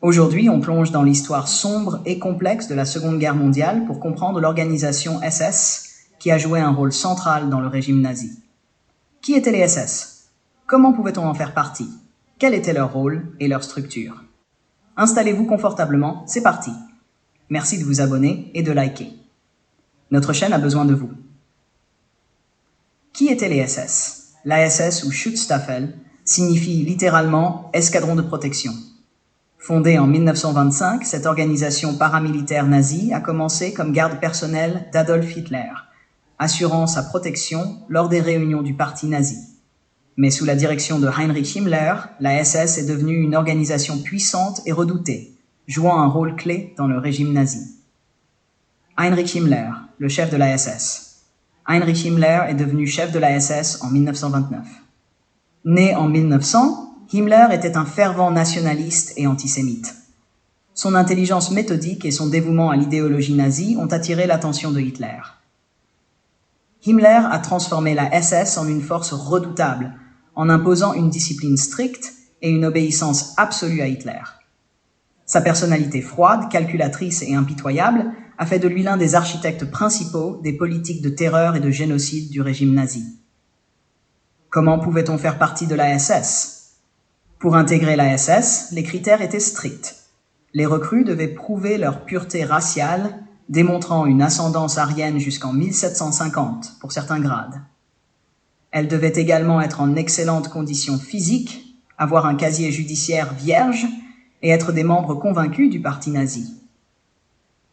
Aujourd'hui, on plonge dans l'histoire sombre et complexe de la Seconde Guerre mondiale pour comprendre l'organisation SS qui a joué un rôle central dans le régime nazi. Qui étaient les SS? Comment pouvait-on en faire partie? Quel était leur rôle et leur structure? Installez-vous confortablement, c'est parti. Merci de vous abonner et de liker. Notre chaîne a besoin de vous. Qui étaient les SS? La SS ou Schutzstaffel signifie littéralement escadron de protection. Fondée en 1925, cette organisation paramilitaire nazie a commencé comme garde personnelle d'Adolf Hitler, assurant sa protection lors des réunions du parti nazi. Mais sous la direction de Heinrich Himmler, la SS est devenue une organisation puissante et redoutée, jouant un rôle clé dans le régime nazi. Heinrich Himmler, le chef de la SS. Heinrich Himmler est devenu chef de la SS en 1929. Né en 1900, Himmler était un fervent nationaliste et antisémite. Son intelligence méthodique et son dévouement à l'idéologie nazie ont attiré l'attention de Hitler. Himmler a transformé la SS en une force redoutable, en imposant une discipline stricte et une obéissance absolue à Hitler. Sa personnalité froide, calculatrice et impitoyable a fait de lui l'un des architectes principaux des politiques de terreur et de génocide du régime nazi. Comment pouvait-on faire partie de la SS? Pour intégrer la SS, les critères étaient stricts. Les recrues devaient prouver leur pureté raciale, démontrant une ascendance aryenne jusqu'en 1750 pour certains grades. Elles devaient également être en excellentes conditions physiques, avoir un casier judiciaire vierge et être des membres convaincus du parti nazi.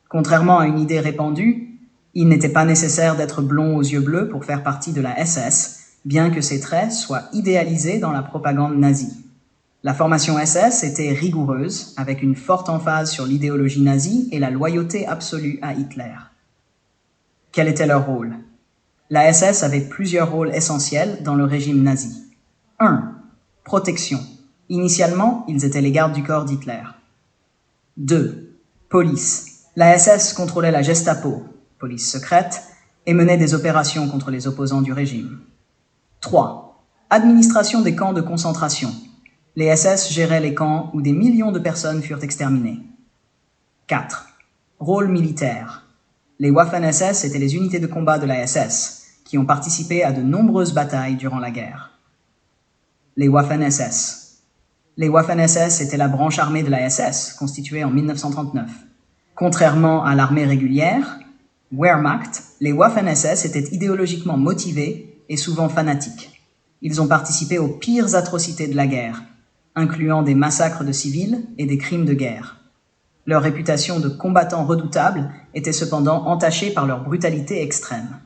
Contrairement à une idée répandue, il n'était pas nécessaire d'être blond aux yeux bleus pour faire partie de la SS, bien que ces traits soient idéalisés dans la propagande nazie. La formation SS était rigoureuse, avec une forte emphase sur l'idéologie nazie et la loyauté absolue à Hitler. Quel était leur rôle? La SS avait plusieurs rôles essentiels dans le régime nazi. 1. Protection. Initialement, ils étaient les gardes du corps d'Hitler. 2. Police. La SS contrôlait la Gestapo, police secrète, et menait des opérations contre les opposants du régime. 3. Administration des camps de concentration. Les SS géraient les camps où des millions de personnes furent exterminées. 4. Rôle militaire. Les Waffen-SS étaient les unités de combat de la SS, qui ont participé à de nombreuses batailles durant la guerre. Les Waffen-SS. Les Waffen-SS étaient la branche armée de la SS, constituée en 1939. Contrairement à l'armée régulière, Wehrmacht, les Waffen-SS étaient idéologiquement motivés et souvent fanatiques. Ils ont participé aux pires atrocités de la guerre, incluant des massacres de civils et des crimes de guerre. Leur réputation de combattants redoutables était cependant entachée par leur brutalité extrême.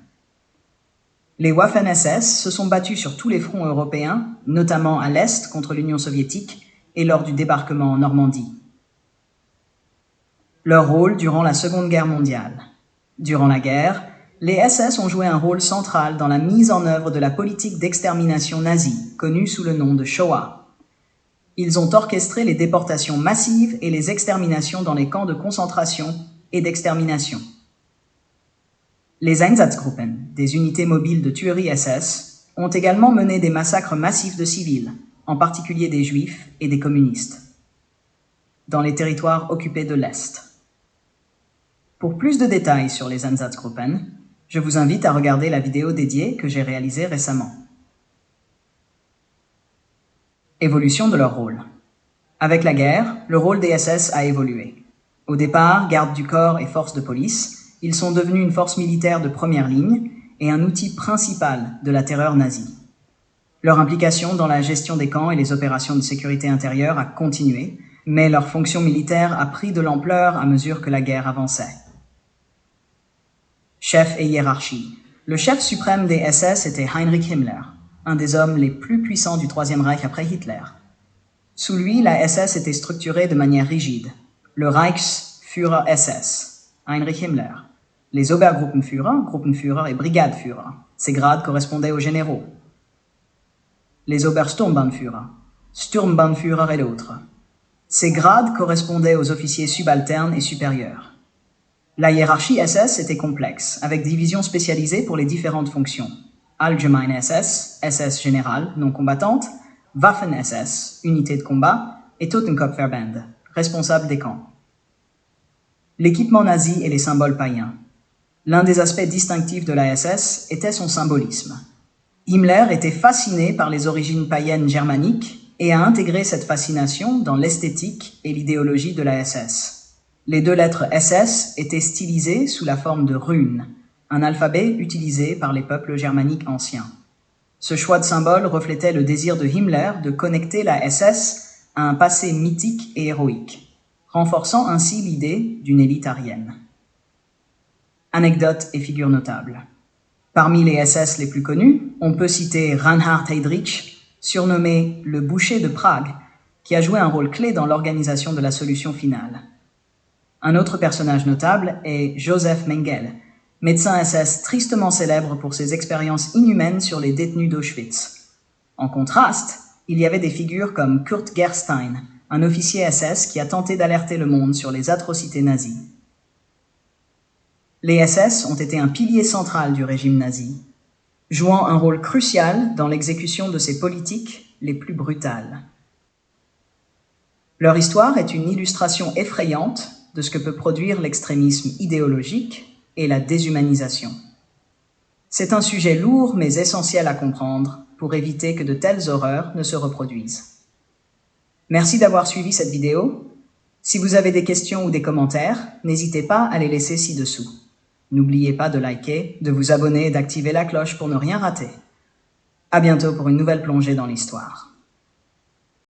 Les Waffen-SS se sont battus sur tous les fronts européens, notamment à l'Est contre l'Union soviétique et lors du débarquement en Normandie. Leur rôle durant la Seconde Guerre mondiale. Durant la guerre, les SS ont joué un rôle central dans la mise en œuvre de la politique d'extermination nazie, connue sous le nom de Shoah. Ils ont orchestré les déportations massives et les exterminations dans les camps de concentration et d'extermination. Les Einsatzgruppen, des unités mobiles de tuerie SS, ont également mené des massacres massifs de civils, en particulier des Juifs et des communistes, dans les territoires occupés de l'Est. Pour plus de détails sur les Einsatzgruppen, je vous invite à regarder la vidéo dédiée que j'ai réalisée récemment. Évolution de leur rôle. Avec la guerre, le rôle des SS a évolué. Au départ, garde du corps et force de police, ils sont devenus une force militaire de première ligne et un outil principal de la terreur nazie. Leur implication dans la gestion des camps et les opérations de sécurité intérieure a continué, mais leur fonction militaire a pris de l'ampleur à mesure que la guerre avançait. Chef et hiérarchie. Le chef suprême des SS était Heinrich Himmler, un des hommes les plus puissants du Troisième Reich après Hitler. Sous lui, la SS était structurée de manière rigide. Le Reichsführer SS, Heinrich Himmler. Les Obergruppenführer, Gruppenführer et Brigadeführer. Ces grades correspondaient aux généraux. Les Obersturmbannführer, Sturmbannführer et d'autres. Ces grades correspondaient aux officiers subalternes et supérieurs. La hiérarchie SS était complexe, avec divisions spécialisées pour les différentes fonctions. Allgemeine SS, SS générale, non combattante, Waffen-SS, unité de combat, et Totenkopfverbände, responsable des camps. L'équipement nazi et les symboles païens. L'un des aspects distinctifs de la SS était son symbolisme. Himmler était fasciné par les origines païennes germaniques et a intégré cette fascination dans l'esthétique et l'idéologie de la SS. Les deux lettres SS étaient stylisées sous la forme de runes, un alphabet utilisé par les peuples germaniques anciens. Ce choix de symbole reflétait le désir de Himmler de connecter la SS à un passé mythique et héroïque, renforçant ainsi l'idée d'une élite aryenne. Anecdotes et figures notables. Parmi les SS les plus connus, on peut citer Reinhard Heydrich, surnommé le boucher de Prague, qui a joué un rôle clé dans l'organisation de la solution finale. Un autre personnage notable est Joseph Mengele, médecin SS tristement célèbre pour ses expériences inhumaines sur les détenus d'Auschwitz. En contraste, il y avait des figures comme Kurt Gerstein, un officier SS qui a tenté d'alerter le monde sur les atrocités nazies. Les SS ont été un pilier central du régime nazi, jouant un rôle crucial dans l'exécution de ses politiques les plus brutales. Leur histoire est une illustration effrayante de ce que peut produire l'extrémisme idéologique et la déshumanisation. C'est un sujet lourd mais essentiel à comprendre pour éviter que de telles horreurs ne se reproduisent. Merci d'avoir suivi cette vidéo. Si vous avez des questions ou des commentaires, n'hésitez pas à les laisser ci-dessous. N'oubliez pas de liker, de vous abonner et d'activer la cloche pour ne rien rater. À bientôt pour une nouvelle plongée dans l'histoire.